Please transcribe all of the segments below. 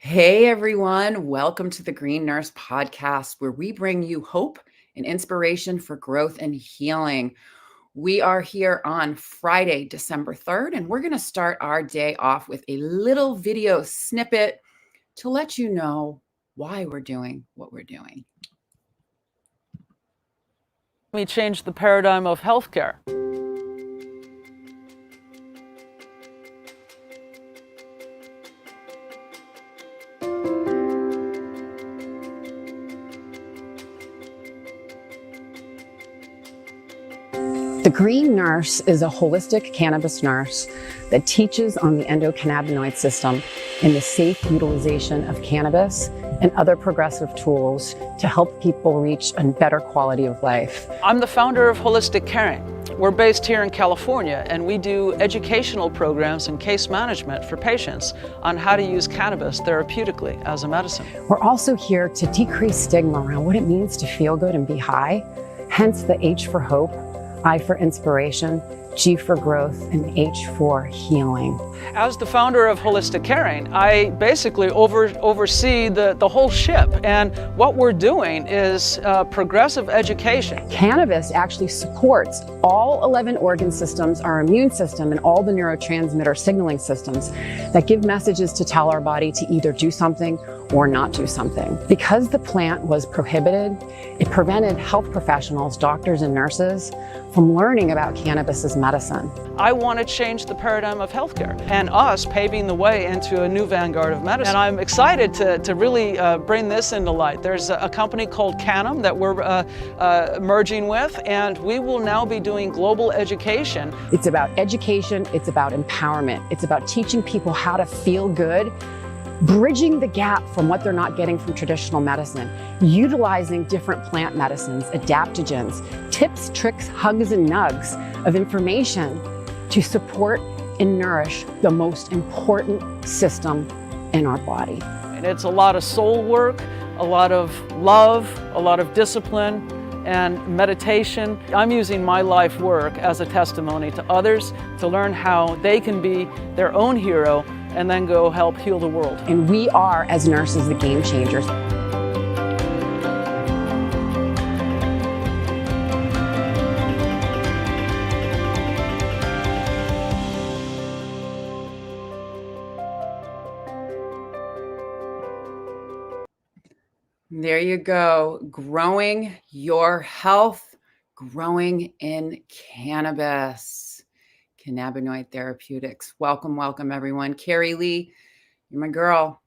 Hey everyone, welcome to the Green Nurse Podcast, where we bring you hope and inspiration for growth and healing. We are here on Friday, December 3rd, and we're going to start our day off with a little video snippet to let you know why we're doing what we're doing. We changed the paradigm of healthcare. The Green Nurse is a holistic cannabis nurse that teaches on the endocannabinoid system and the safe utilization of cannabis and other progressive tools to help people reach a better quality of life. I'm the founder of Holistic Caring. We're based here in California, and we do educational programs and case management for patients on how to use cannabis therapeutically as a medicine. We're also here to decrease stigma around what it means to feel good and be high, hence the H for hope, I for inspiration, G for growth, and H for healing. As the founder of Holistic Caring, I basically oversee the whole ship, and what we're doing is progressive education. Cannabis actually supports all 11 organ systems, our immune system, and all the neurotransmitter signaling systems that give messages to tell our body to either do something or not do something. Because the plant was prohibited, it prevented health professionals, doctors and nurses from learning about cannabis as medicine. I want to change the paradigm of healthcare and us paving the way into a new vanguard of medicine. And I'm excited to really bring this into light. There's a company called Cannabis that we're merging with, and we will now be doing global education. It's about education, it's about empowerment, it's about teaching people how to feel good, bridging the gap from what they're not getting from traditional medicine, utilizing different plant medicines, adaptogens, tips, tricks, hugs, and nugs of information to support and nourish the most important system in our body. And it's a lot of soul work, a lot of love, a lot of discipline, and meditation. I'm using my life work as a testimony to others to learn how they can be their own hero and then go help heal the world. And we are, as nurses, the game changers. There you go. Growing your health, growing in cannabis, cannabinoid therapeutics. Welcome, welcome, everyone. Carey Lee, you're my girl.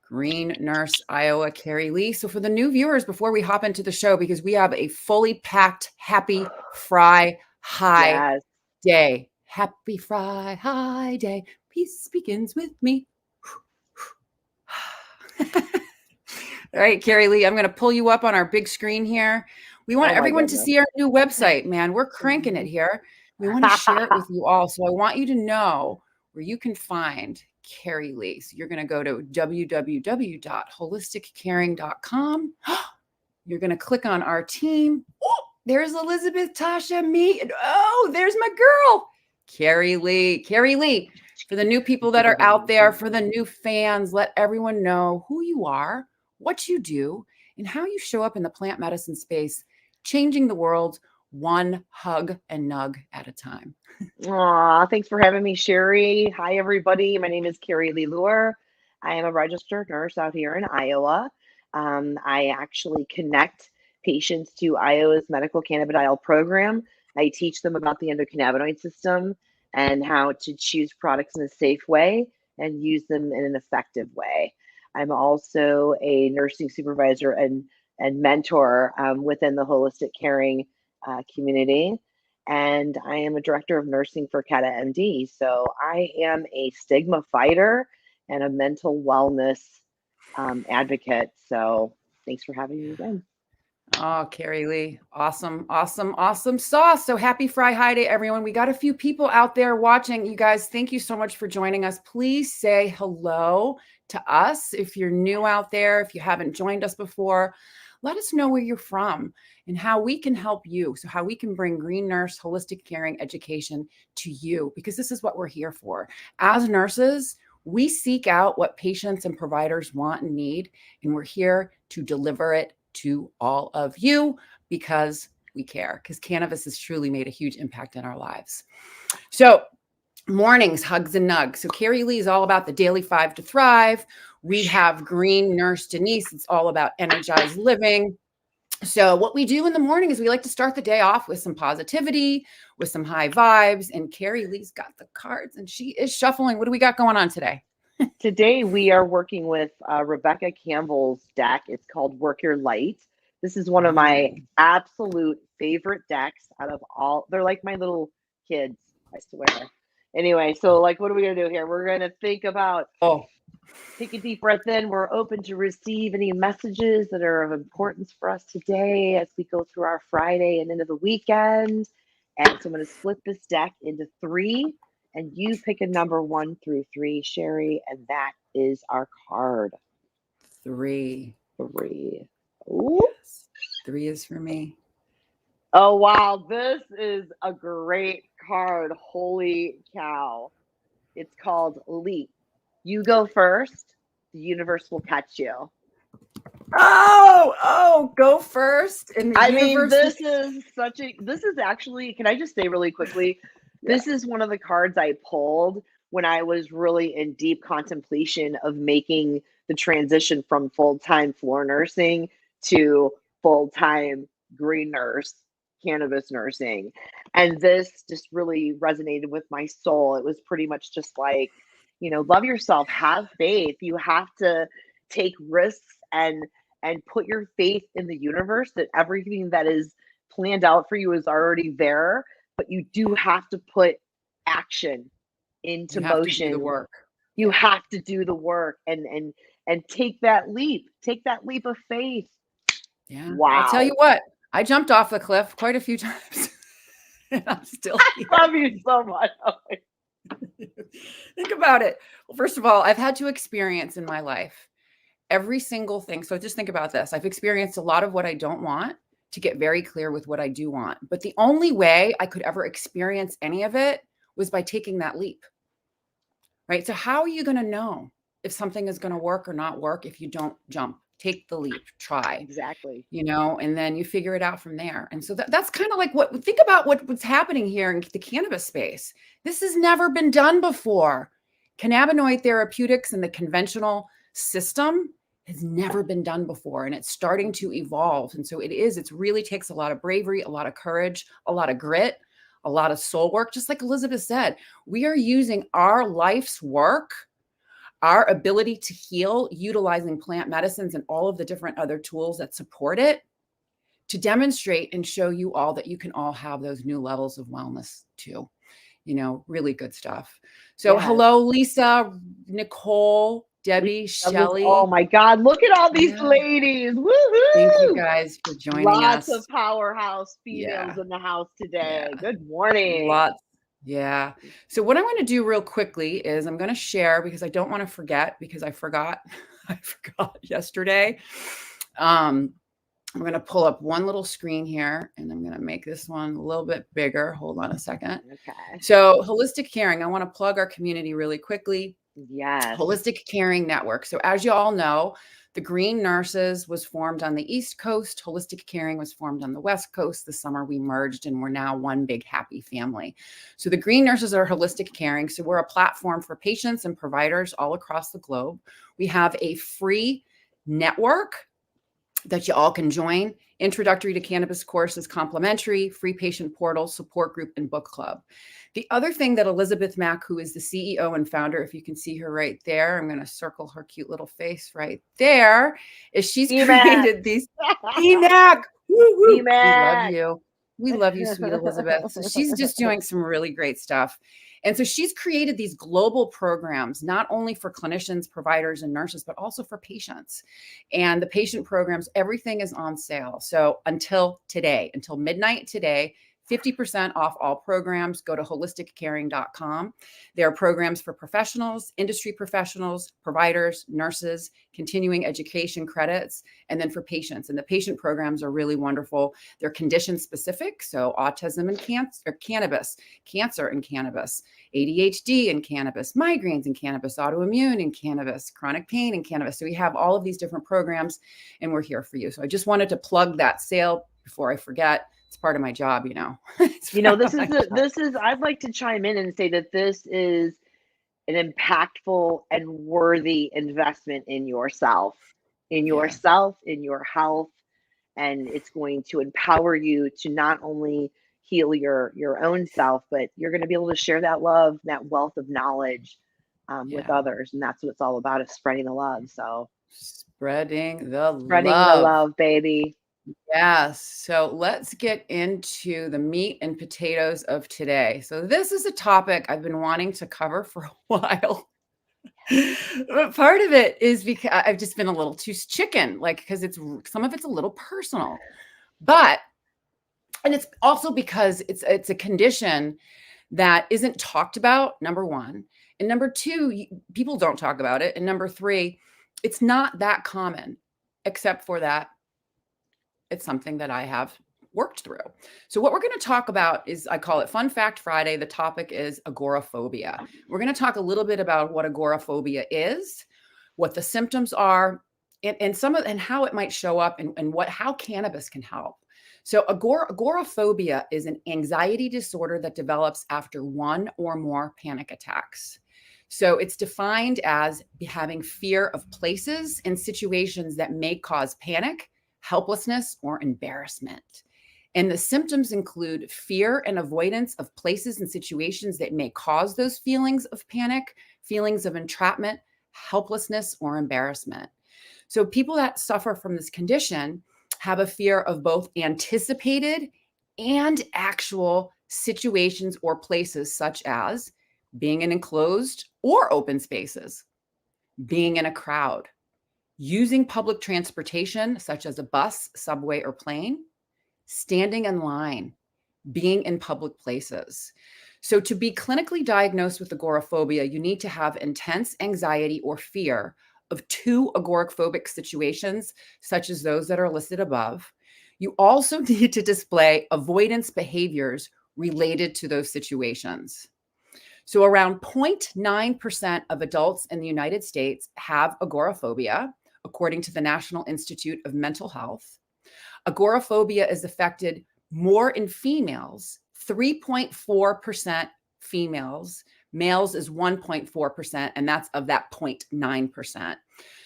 Green Nurse, Iowa, Carey Lee. So for the new viewers, before we hop into the show, because we have a fully packed, happy Fry High Day. Happy Fry High Day. Peace begins with me. All right, Carey Lee, I'm going to pull you up on our big screen here. We want everyone to see our new website, man. We're cranking it here. We want to share it with you all. So I want you to know where you can find Carey Lee. So you're going to go to www.holisticcaring.com. You're going to click on our team. Oh, there's Elizabeth, Tasha, me. And oh, there's my girl, Carey Lee. Carey Lee, for the new people that are out there, for the new fans, let everyone know who you are, what you do, and how you show up in the plant medicine space, changing the world one hug and nug at a time. Aw, thanks for having me, Sherri. Hi, everybody. My name is Carey Lee. I am a registered nurse out here in Iowa. I actually connect patients to Iowa's medical cannabidiol program. I teach them about the endocannabinoid system and how to choose products in a safe way and use them in an effective way. I'm also a nursing supervisor and mentor within the Holistic Caring community. And I am a director of nursing for Cata MD. So I am a stigma fighter and a mental wellness advocate. So thanks for having me again. Oh, Carey Lee. Awesome, awesome, awesome sauce. So happy Fry High Day, everyone. We got a few people out there watching. You guys, thank you so much for joining us. Please say hello to us. If you're new out there, if you haven't joined us before, let us know where you're from and how we can help you. So how we can bring Green Nurse Holistic Caring education to you, because this is what we're here for. As nurses, We seek out what patients and providers want and need, and we're here to deliver it to all of you because we care, because cannabis has truly made a huge impact in our lives. So mornings, hugs and nugs. So Carey Lee is all about the daily 5 to thrive. We have Green Nurse Denise. It's all about energized living. So what we do in the morning is we like to start the day off with some positivity, with some high vibes. And Carey Lee's got the cards and she is shuffling. What do we got going on today? Today we are working with Rebecca Campbell's deck. It's called Work Your Light. This is one of my absolute favorite decks out of all. They're like my little kids, I swear. Anyway, so like, what are we going to do here? We're going to think about, take a deep breath in. We're open to receive any messages that are of importance for us today as we go through our Friday and into the weekend. And so I'm going to split this deck into 3, and you pick a number 1 through 3, Sherri, and that is our card. 3. 3. Ooh. Yes. 3 is for me. Oh, wow. This is a great card. Holy cow. It's called Leap. You go first. The universe will catch you. Oh, go first. And this is actually, can I just say really quickly, this is one of the cards I pulled when I was really in deep contemplation of making the transition from full-time floor nursing to full-time green nurse, cannabis nursing. And this just really resonated with my soul. It was pretty much just like, love yourself, have faith. You have to take risks and put your faith in the universe that everything that is planned out for you is already there, but you do have to put action into motion. To do the work. You have to do the work and take that leap. Take that leap of faith. Yeah. Wow. I'll tell you what, I jumped off the cliff quite a few times. And I'm still here. I love you so much. Think about it. Well, first of all, I've had to experience in my life every single thing. So just think about this. I've experienced a lot of what I don't want to get very clear with what I do want. But the only way I could ever experience any of it was by taking that leap. Right? So how are you going to know if something is going to work or not work if you don't jump? Take the leap, try. Exactly. And then you figure it out from there. And so that's kind of like think about what's happening here in the cannabis space. This has never been done before. Cannabinoid therapeutics in the conventional system has never been done before, and it's starting to evolve. And so it really takes a lot of bravery, a lot of courage, a lot of grit, a lot of soul work. Just like Elizabeth said, we are using our life's work, our ability to heal, utilizing plant medicines and all of the different other tools that support it to demonstrate and show you all that you can all have those new levels of wellness too. Really good stuff. So Hello, Lisa, Nicole, Debbie, Shelly. Oh my God, look at all these ladies. Woohoo! Thank you guys for joining us. Lots of powerhouse females in the house today. Good morning. Lots. Yeah. So what I'm going to do real quickly is I'm going to share, because I don't want to forget, because I forgot yesterday. I'm going to pull up one little screen here, and I'm going to make this one a little bit bigger. Hold on a second. Okay. So Holistic Caring, I want to plug our community really quickly. Yes. Holistic Caring Network. So as you all know, the Green Nurses was formed on the East Coast. Holistic Caring was formed on the West Coast. This summer we merged and we're now one big happy family. So the Green Nurses are Holistic Caring. So we're a platform for patients and providers all across the globe. We have a free network that you all can join. Introductory to Cannabis course is complimentary, free patient portal, support group, and book club. The other thing that Elizabeth Mack, who is the CEO and founder, if you can see her right there, I'm going to circle her cute little face right there, is she's created these E-Mac. We love you. We love you, sweet Elizabeth. So she's just doing some really great stuff. And so she's created these global programs, not only for clinicians, providers, and nurses, but also for patients. And the patient programs, everything is on sale. So until today, until midnight today, 50% off all programs. Go to holisticcaring.com. There are programs for professionals, industry professionals, providers, nurses, continuing education credits, and then for patients. And the patient programs are really wonderful. They're condition specific. So autism and cannabis, cancer and cannabis, ADHD and cannabis, migraines and cannabis, autoimmune and cannabis, chronic pain and cannabis. So we have all of these different programs and we're here for you. So I just wanted to plug that sale before I forget. It's part of my job, This is I'd like to chime in and say that this is an impactful and worthy investment in yourself, in your health, and it's going to empower you to not only heal your own self, but you're going to be able to share that love, that wealth of knowledge with others, and that's what it's all about, is spreading the love. So spreading the love, baby. Yes. So let's get into the meat and potatoes of today. So this is a topic I've been wanting to cover for a while. But part of it is because I've just been a little too chicken, because some of it's a little personal, and it's also because it's a condition that isn't talked about, number one. And number two, people don't talk about it. And number three, it's not that common, except for that it's something that I have worked through. So what we're going to talk about is, I call it Fun Fact Friday. The topic is agoraphobia. We're going to talk a little bit about what agoraphobia is, what the symptoms are, and how it might show up, and how cannabis can help. So agoraphobia is an anxiety disorder that develops after one or more panic attacks. So it's defined as having fear of places and situations that may cause panic, helplessness, or embarrassment. And the symptoms include fear and avoidance of places and situations that may cause those feelings of panic, feelings of entrapment, helplessness, or embarrassment. So people that suffer from this condition have a fear of both anticipated and actual situations or places, such as being in enclosed or open spaces, being in a crowd, using public transportation, such as a bus, subway, or plane, standing in line, being in public places. So to be clinically diagnosed with agoraphobia, you need to have intense anxiety or fear of two agoraphobic situations, such as those that are listed above. You also need to display avoidance behaviors related to those situations. So around 0.9% of adults in the United States have agoraphobia, according to the National Institute of Mental Health. Agoraphobia is affected more in females, 3.4% females. Males is 1.4%, and that's of that 0.9%.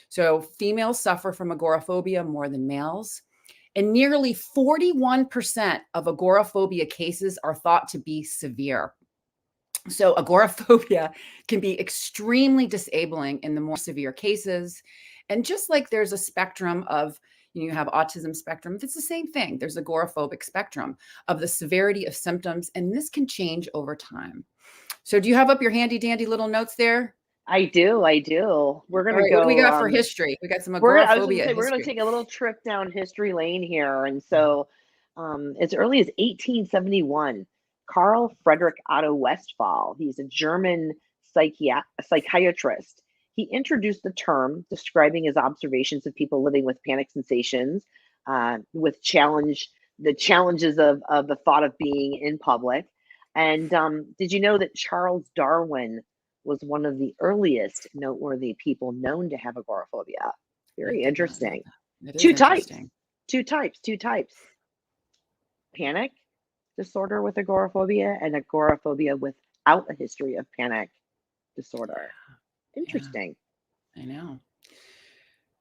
So females suffer from agoraphobia more than males. And nearly 41% of agoraphobia cases are thought to be severe. So agoraphobia can be extremely disabling in the more severe cases. And just like there's a spectrum of, you have autism spectrum, it's the same thing. There's agoraphobic spectrum of the severity of symptoms, and this can change over time. So do you have up your handy dandy little notes there? I do. We're going to go. What do we got for history? We got some agoraphobia history. We're going to take a little trip down history lane here. And so as early as 1871, Carl Friedrich Otto Westphal, he's a German psychiatrist. He introduced the term describing his observations of people living with panic sensations, with the challenges of the thought of being in public. And did you know that Charles Darwin was one of the earliest noteworthy people known to have agoraphobia? Very interesting. Two types. Panic disorder with agoraphobia, and agoraphobia without a history of panic disorder. Interesting. Yeah, I know.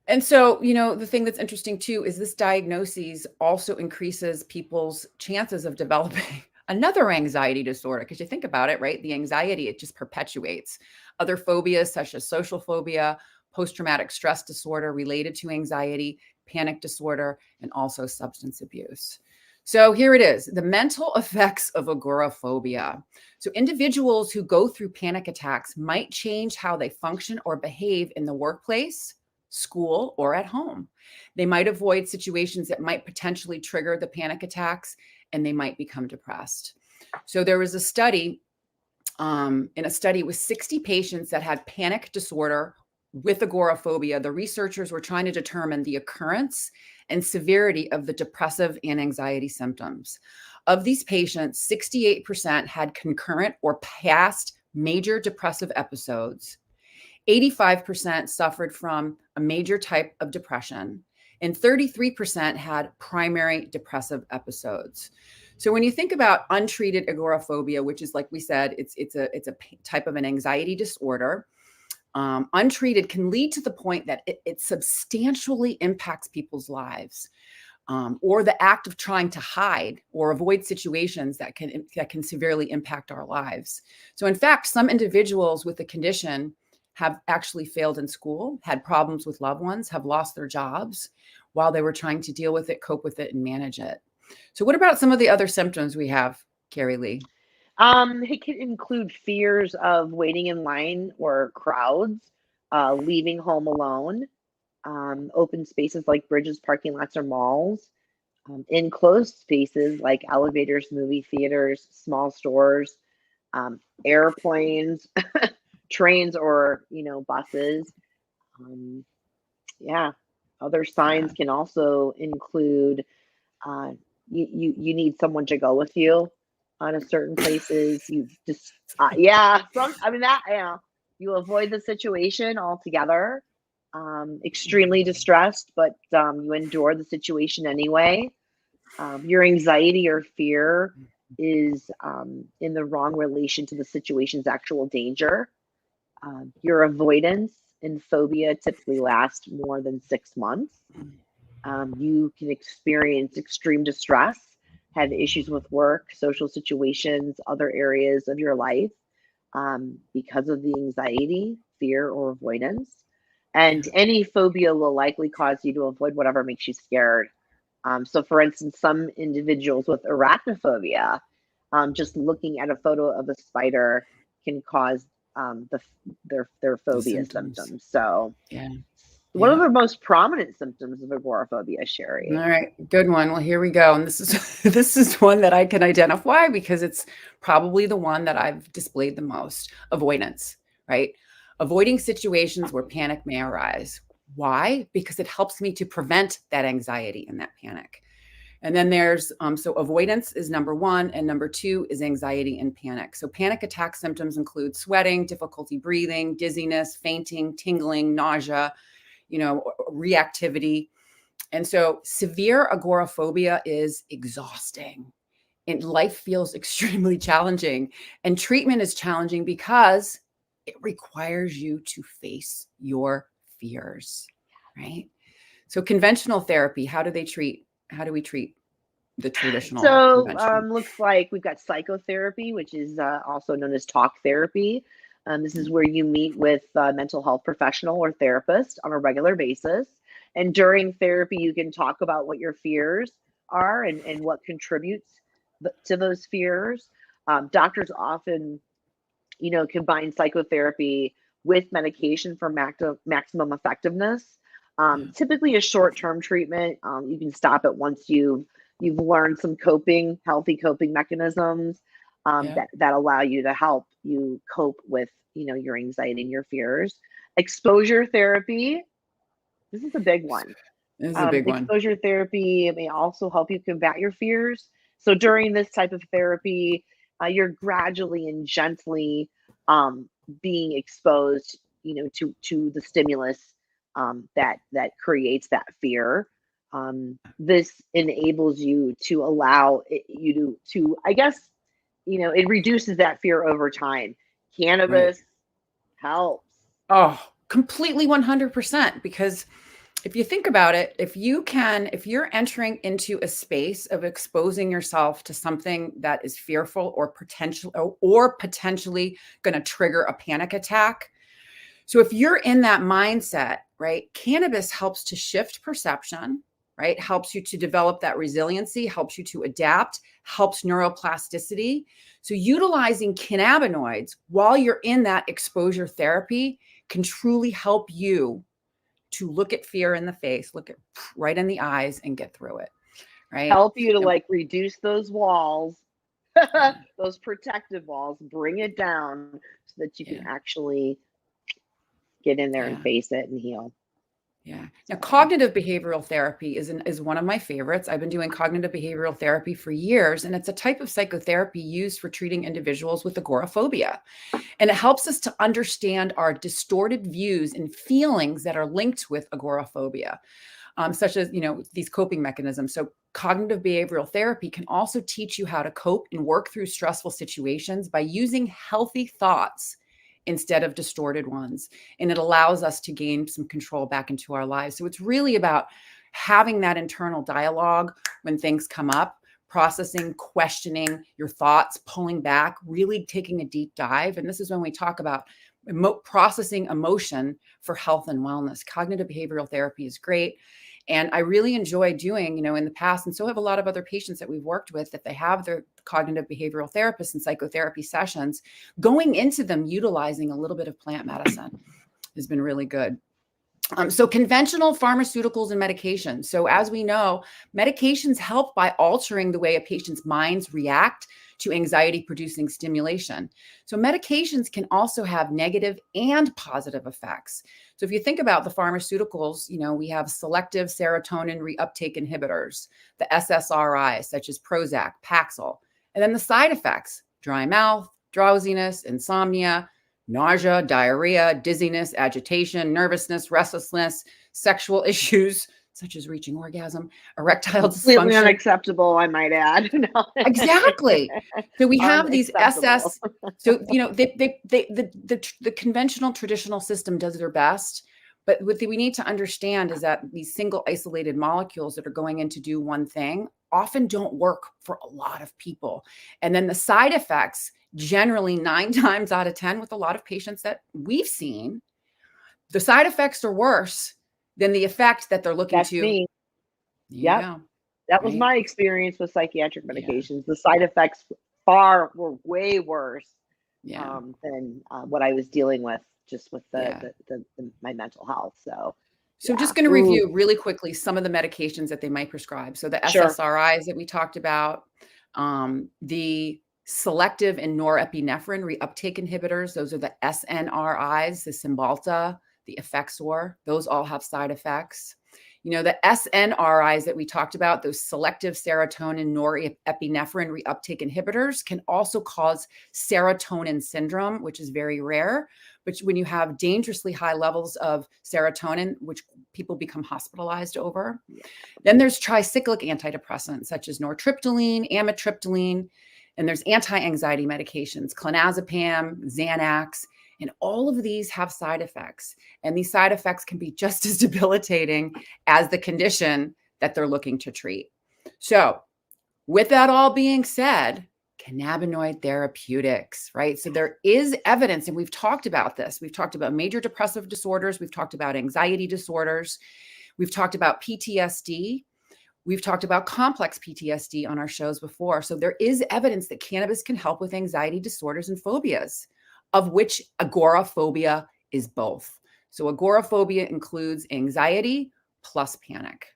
And so, the thing that's interesting too is this diagnosis also increases people's chances of developing another anxiety disorder. Because you think about it, right? The anxiety, it just perpetuates. Other phobias such as social phobia, post-traumatic stress disorder related to anxiety, panic disorder, and also substance abuse. So here it is, the mental effects of agoraphobia. So individuals who go through panic attacks might change how they function or behave in the workplace, school, or at home. They might avoid situations that might potentially trigger the panic attacks, and they might become depressed. So there was a study, in a study with 60 patients that had panic disorder with agoraphobia. The researchers were trying to determine the occurrence and severity of the depressive and anxiety symptoms. Of these patients, 68% had concurrent or past major depressive episodes. 85% suffered from a major type of depression, and 33% had primary depressive episodes. So when you think about untreated agoraphobia, which is, like we said, it's a type of an anxiety disorder, untreated can lead to the point that it substantially impacts people's lives, or the act of trying to hide or avoid situations that can severely impact our lives. So in fact, some individuals with the condition have actually failed in school, had problems with loved ones, have lost their jobs while they were trying to deal with it, cope with it, and manage it. So what about some of the other symptoms we have, Carey Lee? It can include fears of waiting in line or crowds, leaving home alone, open spaces like bridges, parking lots, or malls, enclosed spaces like elevators, movie theaters, small stores, airplanes, trains, or buses. Yeah. Other signs can also include you need someone to go with you on a certain places. You just you avoid the situation altogether. Extremely distressed, but you endure the situation anyway. Your anxiety or fear is in the wrong relation to the situation's actual danger. Your avoidance and phobia typically last more than 6 months. You can experience extreme distress, have issues with work, social situations, other areas of your life because of the anxiety, fear, or avoidance. And any phobia will likely cause you to avoid whatever makes you scared. So, for instance, some individuals with arachnophobia, just looking at a photo of a spider can cause their phobia symptoms. So, Yeah. what are the most prominent symptoms of agoraphobia, Sherri? All right, good one. Well, here we go. And this is this is one that I can identify because it's probably the one that I've displayed the most. Avoidance, right? Avoiding situations where panic may arise. Why? Because it helps me to prevent that anxiety and that panic. And then there's, so avoidance is number one, and number two is anxiety and panic. So panic attack symptoms include sweating, difficulty breathing, dizziness, fainting, tingling, nausea, reactivity. And so severe agoraphobia is exhausting, and life feels extremely challenging, and treatment is challenging because it requires you to face your fears, right? So conventional therapy, how do we treat the traditional So, conventional? looks like we've got psychotherapy, which is also known as talk therapy. This is where you meet with a mental health professional or therapist on a regular basis. And during therapy, you can talk about what your fears are and what contributes to those fears. Doctors often, combine psychotherapy with medication for maximum effectiveness. Typically, a short-term treatment. You can stop it once you've learned some healthy coping mechanisms that allow you to help you cope with your anxiety and your fears. Exposure therapy. This is a big one. This is a big one. Exposure therapy may also help you combat your fears. So during this type of therapy, you're gradually and gently being exposed, to the stimulus that creates that fear. This enables you to allow you to, I guess, it reduces that fear over time. Cannabis helps. Oh, completely 100%. Because if you think about it, if you're entering into a space of exposing yourself to something that is fearful or potentially going to trigger a panic attack. So if you're in that mindset, right, cannabis helps to shift perception, right? Helps you to develop that resiliency, helps you to adapt, helps neuroplasticity. So utilizing cannabinoids while you're in that exposure therapy can truly help you to look at fear in the face, look it right in the eyes, and get through it. right? Help you to And- like reduce those walls, yeah, those protective walls, bring it down so that you can yeah, actually get in there and yeah. face it and heal. Yeah. Now, So, cognitive behavioral therapy is one of my favorites. I've been doing cognitive behavioral therapy for years, and it's a type of psychotherapy used for treating individuals with agoraphobia. And it helps us to understand our distorted views and feelings that are linked with agoraphobia, such as, these coping mechanisms. So cognitive behavioral therapy can also teach you how to cope and work through stressful situations by using healthy thoughts instead of distorted ones. And it allows us to gain some control back into our lives. So it's really about having that internal dialogue when things come up, processing, questioning your thoughts, pulling back, really taking a deep dive. And this is when we talk about processing emotion for health and wellness. Cognitive behavioral therapy is great. And I really enjoy doing, in the past, and so have a lot of other patients that we've worked with, that they have their cognitive behavioral therapists and psychotherapy sessions, going into them utilizing a little bit of plant medicine has been really good. So conventional pharmaceuticals and medications. So as we know, medications help by altering the way a patient's minds react to anxiety producing stimulation. So medications can also have negative and positive effects. So if you think about the pharmaceuticals, we have selective serotonin reuptake inhibitors, the SSRIs such as Prozac, Paxil, and then the side effects: dry mouth, drowsiness, insomnia, nausea, diarrhea, dizziness, agitation, nervousness, restlessness, sexual issues such as reaching orgasm, erectile completely dysfunction. unacceptable, I might add. No. Exactly. So we have these Unacceptable. SS. So the conventional traditional system does their best, but what we need to understand is that these single isolated molecules that are going in to do one thing often don't work for a lot of people, and then the side effects, generally 9 times out of 10 with a lot of patients that we've seen, the side effects are worse than the effect that they're looking That's to. me. There you Yep. go. That was Right. my experience with psychiatric Yeah. medications. The side effects were way worse Yeah. than what I was dealing with just with Yeah. my mental health. So, So yeah. just going to Ooh, review really quickly some of the medications that they might prescribe. So the sure. SSRIs that we talked about, the selective and norepinephrine reuptake inhibitors, those are the SNRIs, the Cymbalta, the Effexor, those all have side effects. The SNRIs that we talked about, those selective serotonin norepinephrine reuptake inhibitors, can also cause serotonin syndrome, which is very rare. But when you have dangerously high levels of serotonin, which people become hospitalized over. Then there's tricyclic antidepressants such as nortriptyline, amitriptyline, and there's anti-anxiety medications, clonazepam, Xanax, and all of these have side effects. And these side effects can be just as debilitating as the condition that they're looking to treat. So with that all being said, cannabinoid therapeutics, right? So there is evidence, and we've talked about this. We've talked about major depressive disorders. We've talked about anxiety disorders. We've talked about PTSD. We've talked about complex PTSD on our shows before. So there is evidence that cannabis can help with anxiety disorders and phobias, of which agoraphobia is both. So agoraphobia includes anxiety plus panic.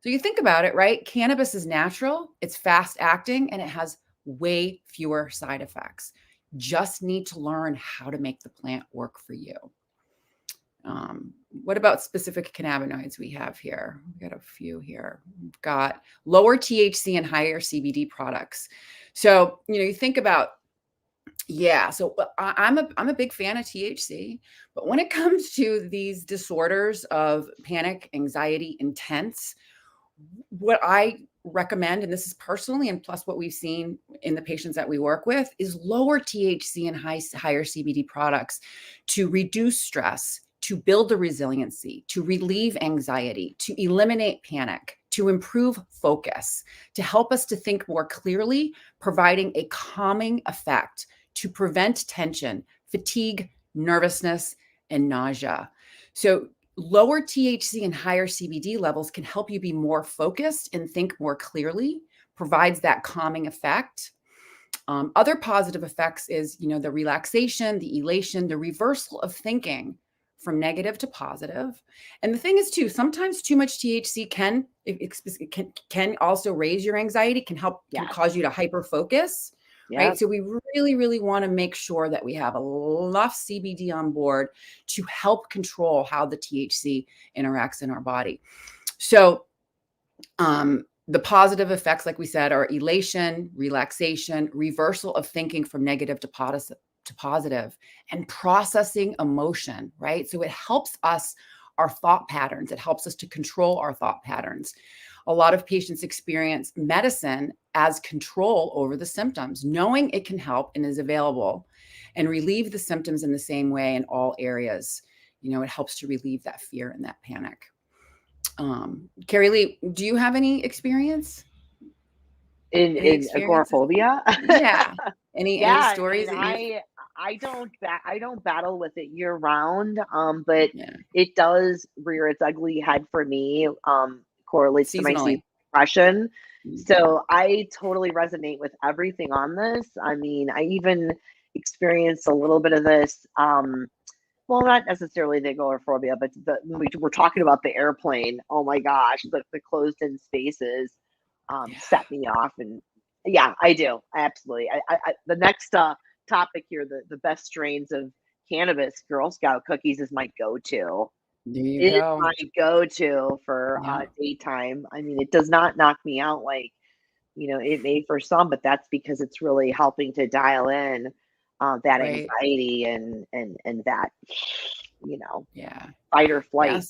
So you think about it, right? Cannabis is natural, it's fast acting, and it has way fewer side effects. Just need to learn how to make the plant work for you. What about specific cannabinoids we have here? We've got a few here. We've got lower THC and higher CBD products. So, you think about, so I'm a big fan of THC, but when it comes to these disorders of panic, anxiety, intense, what I recommend, and this is personally, and plus what we've seen in the patients that we work with, is lower THC and higher CBD products to reduce stress, to build the resiliency, to relieve anxiety, to eliminate panic, to improve focus, to help us to think more clearly, providing a calming effect, to prevent tension, fatigue, nervousness, and nausea. So lower THC and higher CBD levels can help you be more focused and think more clearly, provides that calming effect. Other positive effects is, the relaxation, the elation, the reversal of thinking, from negative to positive. And the thing is too, sometimes too much THC can also raise your anxiety, can cause you to hyper focus. Right. So we really, really want to make sure that we have enough CBD on board to help control how the THC interacts in our body. So the positive effects, like we said, are elation, relaxation, reversal of thinking from negative to positive, and processing emotion, right? So it helps us, our thought patterns. It helps us to control our thought patterns. A lot of patients experience medicine as control over the symptoms, knowing it can help and is available, and relieve the symptoms in the same way in all areas. You know, it helps to relieve that fear and that panic. Carey Lee, do you have any experience? In agoraphobia? Yeah. Any stories? I don't battle with it year round, but it does rear its ugly head for me. Correlates to my depression. So I totally resonate with everything on this. I mean, I even experienced a little bit of this. Well, not necessarily the agoraphobia, but we're talking about the airplane. Oh my gosh, the closed-in spaces set me off, and yeah, I do absolutely. The next topic here, the best strains of cannabis, Girl Scout cookies is my go-to. There you go. Is my go-to for daytime. I mean, it does not knock me out like, you know, it may for some, but that's because it's really helping to dial in that anxiety and that, you know, fight or flight.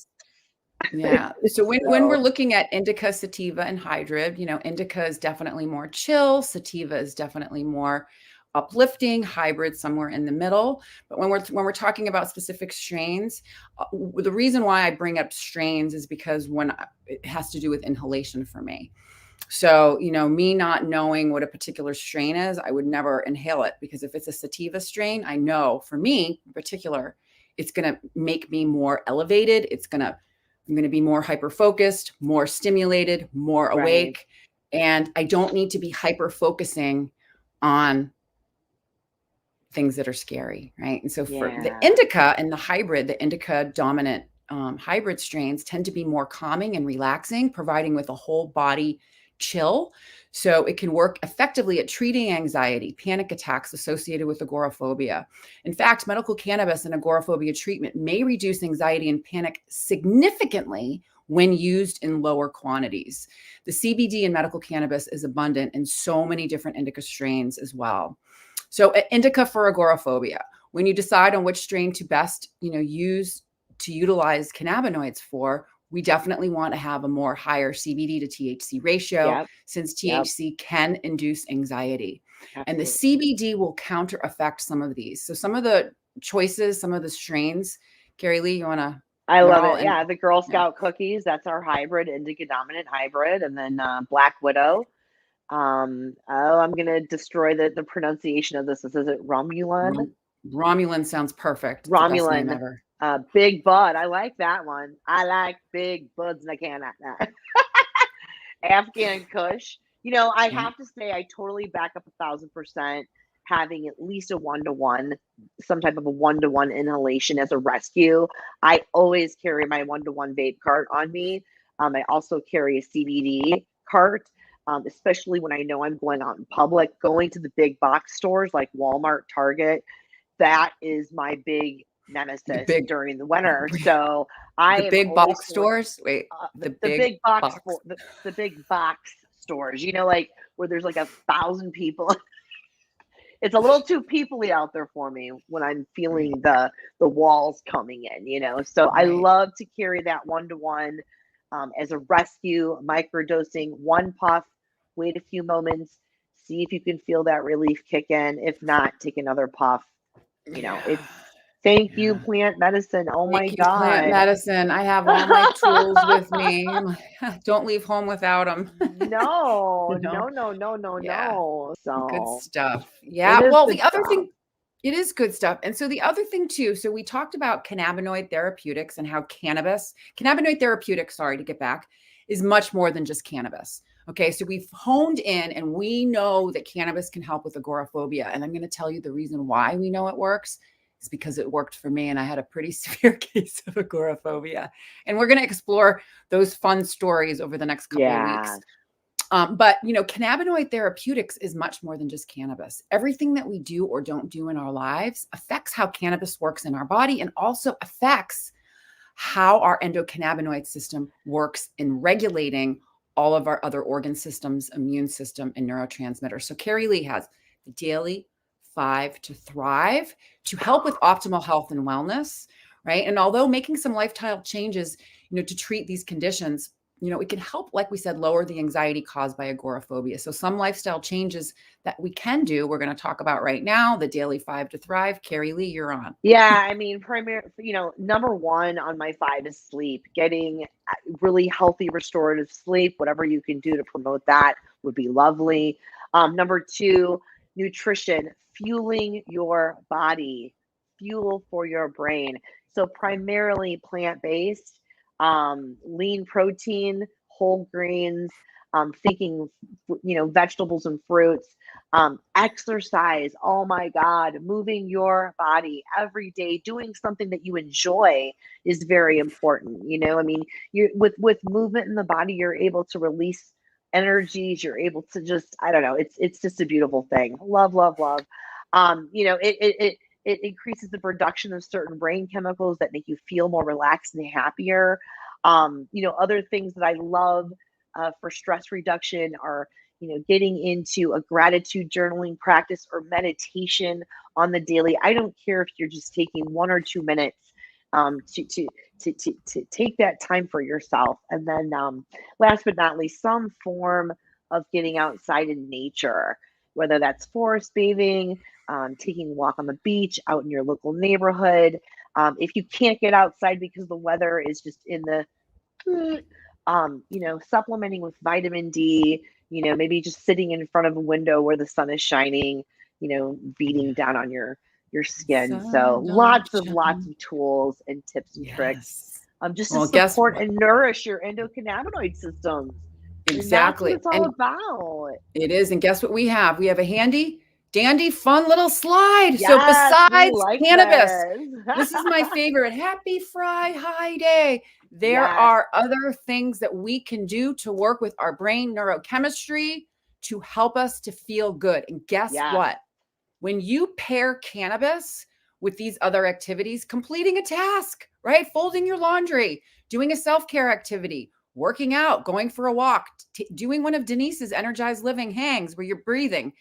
Yeah. So when we're looking at indica, sativa, and hybrid, you know, indica is definitely more chill. Sativa is definitely more uplifting. Hybrid somewhere in the middle. But when we're talking about specific strains, the reason why I bring up strains is because it has to do with inhalation for me. So, you know, me not knowing what a particular strain is, I would never inhale it, because if it's a sativa strain, I know for me in particular, it's going to make me more elevated. I'm going to be more hyper-focused, more stimulated, more awake. And I don't need to be hyper-focusing on things that are scary, right? And so for the indica and the indica dominant hybrid strains tend to be more calming and relaxing, providing with a whole body chill. So it can work effectively at treating anxiety, panic attacks associated with agoraphobia. In fact, medical cannabis and agoraphobia treatment may reduce anxiety and panic significantly when used in lower quantities. The CBD in medical cannabis is abundant in so many different indica strains as well. So indica for agoraphobia, when you decide on which strain to best, you know, utilize cannabinoids for, we definitely want to have a more higher CBD to THC ratio, since THC can induce anxiety. Absolutely. And the CBD will counter effect some of these. So some of the choices, some of the strains, Carey Lee, you want to? I love it. Yeah, the Girl Scout cookies, that's our hybrid, indica dominant hybrid. And then Black Widow. I'm going to destroy the pronunciation of this. Is it Romulan? Romulan sounds perfect. Romulan. Big Bud. I like that one. I like big buds and I cannot. Afghan Kush. You know, I have to say, I totally back up 1,000% having at least a 1-to-1, some type of a 1-to-1 inhalation as a rescue. I always carry my 1-to-1 vape cart on me. I also carry a CBD cart, especially when I know I'm going out in public, going to the big box stores like Walmart, Target. That is my big nemesis during the winter. So the big box stores. Wait, the big box stores. You know, like where there's like 1,000 people. It's a little too peoply out there for me when I'm feeling the walls coming in. You know, so I love to carry that 1-to-1 as a rescue, microdosing, one puff. Wait a few moments, see if you can feel that relief kick in. If not, take another puff. You know, it's thank you, plant medicine. Oh my God. Plant medicine. I have all my tools with me. Don't leave home without them. No. So good stuff. Yeah. Well, the other thing, it is good stuff. And so the other thing too, so we talked about cannabinoid therapeutics and how cannabinoid therapeutics, to get back, is much more than just cannabis. Okay, so we've honed in and we know that cannabis can help with agoraphobia. And I'm going to tell you the reason why we know it works is because it worked for me, and I had a pretty severe case of agoraphobia. And we're going to explore those fun stories over the next couple of weeks. But, cannabinoid therapeutics is much more than just cannabis. Everything that we do or don't do in our lives affects how cannabis works in our body, and also affects how our endocannabinoid system works in regulating all of our other organ systems, immune system, and neurotransmitters. So Carey Lee has the Daily 5 to Thrive to help with optimal health and wellness, right? And although making some lifestyle changes, to treat these conditions, it can help, like we said, lower the anxiety caused by agoraphobia. So some lifestyle changes that we can do, we're going to talk about right now, the Daily 5 to Thrive. Carey Lee, you're on. Yeah, I mean, number one on my 5 is sleep. Getting really healthy, restorative sleep, whatever you can do to promote that would be lovely. Number 2, nutrition, fueling your body, fuel for your brain. So primarily plant-based, lean protein, whole grains, thinking, vegetables and fruits, exercise. Oh my God, moving your body every day, doing something that you enjoy is very important. I mean, you with movement in the body, you're able to release energies. You're able to just, I don't know, it's just a beautiful thing. Love, love, love. It increases the production of certain brain chemicals that make you feel more relaxed and happier. Other things that I love for stress reduction are, getting into a gratitude journaling practice or meditation on the daily. I don't care if you're just taking 1 or 2 minutes to take that time for yourself. And then last but not least, some form of getting outside in nature, whether that's forest bathing, taking a walk on the beach, out in your local neighborhood. If you can't get outside because the weather is just in the, supplementing with vitamin D, maybe just sitting in front of a window where the sun is shining, beating down on your skin. So lots of tools and tips and tricks, just to support and nourish your endocannabinoid systems. Exactly. And that's what it's all about. It is. And guess what we have? We have a handy dandy, fun little slide. Yes, so besides cannabis, this is my favorite. Happy Friday. There are other things that we can do to work with our brain neurochemistry to help us to feel good. And guess what? When you pair cannabis with these other activities, completing a task, right? Folding your laundry, doing a self-care activity, working out, going for a walk, doing one of Denise's energized living hangs where you're breathing,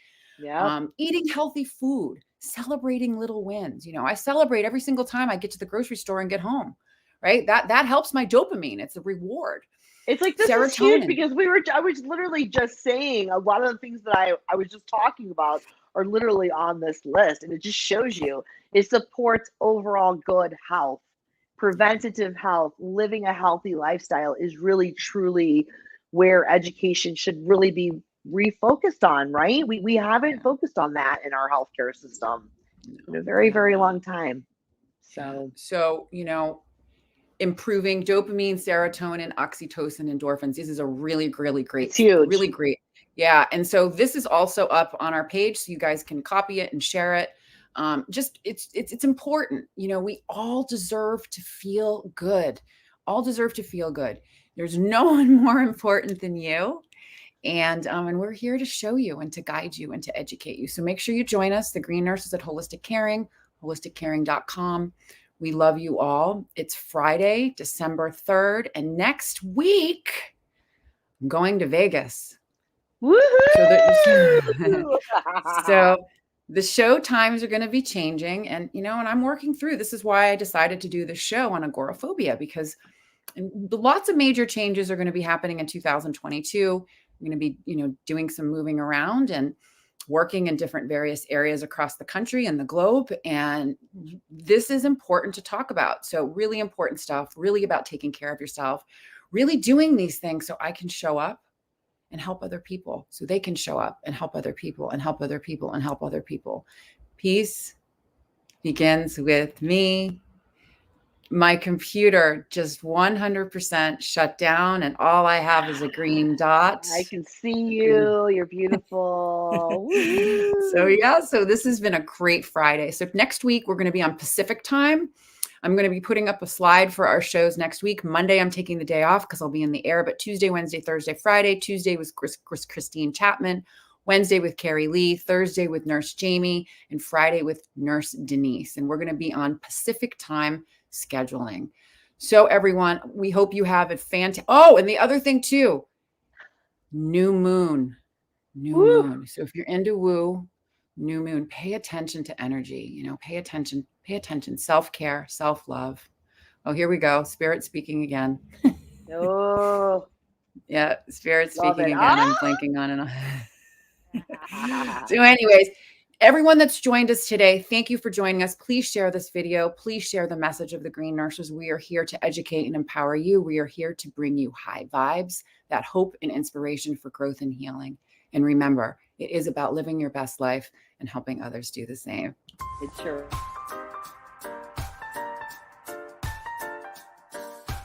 eating healthy food, celebrating little wins. I celebrate every single time I get to the grocery store and get home, right? That helps my dopamine. It's a reward. It's like, this is huge because I was literally just saying a lot of the things that I was just talking about are literally on this list. And it just shows you it supports overall good health, preventative health, living a healthy lifestyle is really, truly where education should really be refocused on, right? We haven't focused on that in our healthcare system in a very, very long time. So, improving dopamine, serotonin, oxytocin, endorphins. This is a really, really great, it's huge. Really great. Yeah. And so this is also up on our page, so you guys can copy it and share it. It's important. We all deserve to feel good. There's no one more important than you. And we're here to show you and to guide you and to educate you. So make sure you join us, the Green Nurses at Holistic Caring, holisticcaring.com. We love you all. It's Friday, December 3rd. And next week, I'm going to Vegas. Woohoo! So the show times are going to be changing. And, and I'm working through. This is why I decided to do the show on agoraphobia, because lots of major changes are going to be happening in 2022. I'm going to be, doing some moving around and working in different various areas across the country and the globe. And this is important to talk about. So really important stuff, really about taking care of yourself, really doing these things so I can show up and help other people, so they can show up and help other people and help other people and help other people. Peace begins with me. my computer just 100% shut down, and all I have is a green dot. I can see you. You're beautiful. So yeah, so this has been a great Friday. So next week we're going to be on Pacific time. I'm going to be putting up a slide for our shows next week. Monday, I'm taking the day off because I'll be in the air, but Tuesday, Wednesday, Thursday, Friday. Tuesday was Christine Chapman. Wednesday with Carey Lee, Thursday with Nurse Jamie, and Friday with Nurse Denise. And we're going to be on Pacific time scheduling. So everyone, we hope you have it fantastic. Oh, and the other thing too, new moon. So if you're into woo, new moon, pay attention to energy, pay attention, self-care, self-love. Oh, here we go. Spirit speaking again. Oh, yeah. Spirit love speaking it. again. I'm blanking on it. So anyways, everyone that's joined us today, thank you for joining us. Please share this video. Please share the message of the Green Nurses. We are here to educate and empower you. We are here to bring you high vibes, that hope and inspiration for growth and healing. And remember, it is about living your best life and helping others do the same. It sure